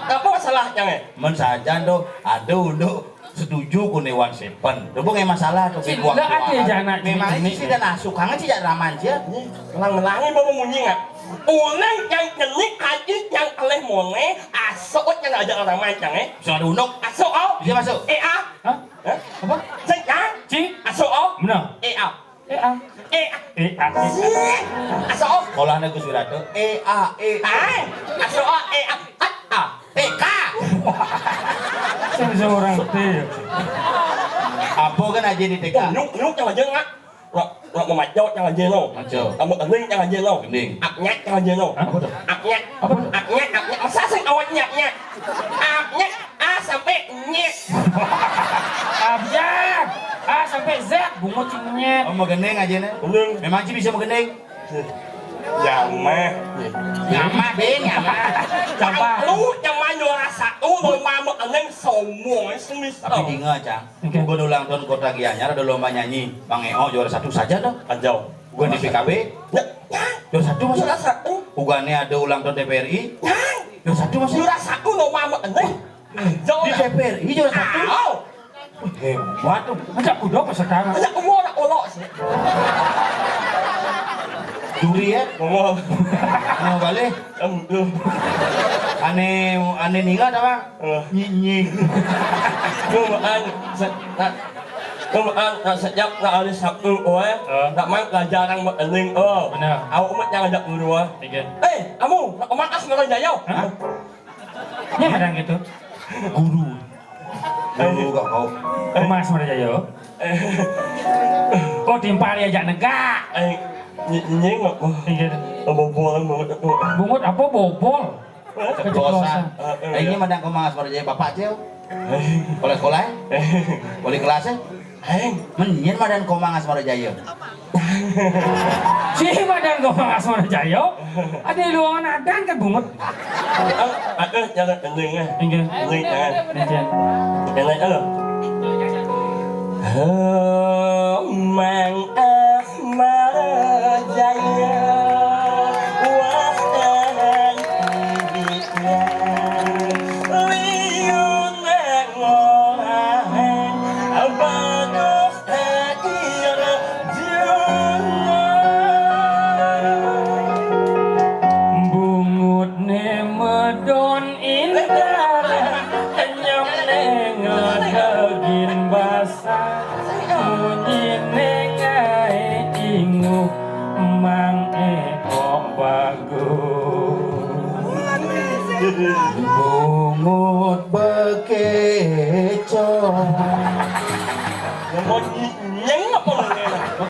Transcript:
Apa masalahnya? Men saja do, aduh do setuju ku Newan Sepen. Do nggak masalah tuh. Sila ada jana. Memang sih dan asukangan sih tidak raman sih. Ngelangi mau munyi nggak? Unang yang jenik aja yang oleh mone, asok yang ada orang macam Soal unuk. asok oh, Bisa masuk. A, Hah? Apa? sekarang, Ci? asok oh, Benar. A, asok oh, Sekolah Gus Wirado. asok oh, TK. Seorang teh. Apa kan aja di TK? Nhúc cho là dân á. Ngọc mà mạch cho là dân luôn. Một ẩn linh cho là dân luôn. Ập nhát cho là dân luôn. Ập nhát. Sao sinh ôi nhạc nha. Ập nhát. A sampai nyet. Abjad. A sampai Z bungut cinyet. Oh mau gendeng aja nih. Memang sih bisa mau gendeng. Nyama. Nyama deh nyama. Sampah. Lu nyama juara satu lomba một ẩn linh semua sini. Tapi ingat Cang, gue ulang tahun Kota Gianyar ada lomba nyanyi Bang Eo juara satu saja dong. Anjau. Gue di PKB juara satu masa? Juara satu. Bukannya ada ulang tahun TPRI? Juara satu masa? Juara satu lomba một ẩn linh. Di TPRI juara satu? Hebat tuh. Ajak udah peserta. Ajak umur nak olok sih. Juri ya? Ngomong. Mau balik? Aneh ninggal apa? Nyinying. Sejak nak hari Sabtu, nak main pelajaran buat eling, Benar. Awak umat jangan ajak dulu, kamu nak kemakas orang jaya? Ini ada gitu. Guru. Guru gak kau. Mas Marjaya. Kok timpali ajak negak? Nying nggak? Bobol banget. Bungut apa bobol? Keceplosan. Ini madang kemas pada jadi bapak cel. Oleh sekolah, oleh kelasnya. Menyen madang komangas pada jaya. Si madang komang Asmara Jaya. Ada luangan adan kan bungut. Ada jangan endingnya. Enggak. Ending jangan. Enggak. Ending apa? Mang Asmara Jaya. Bungut bekecoh. Yang mau nyeng apa lagi?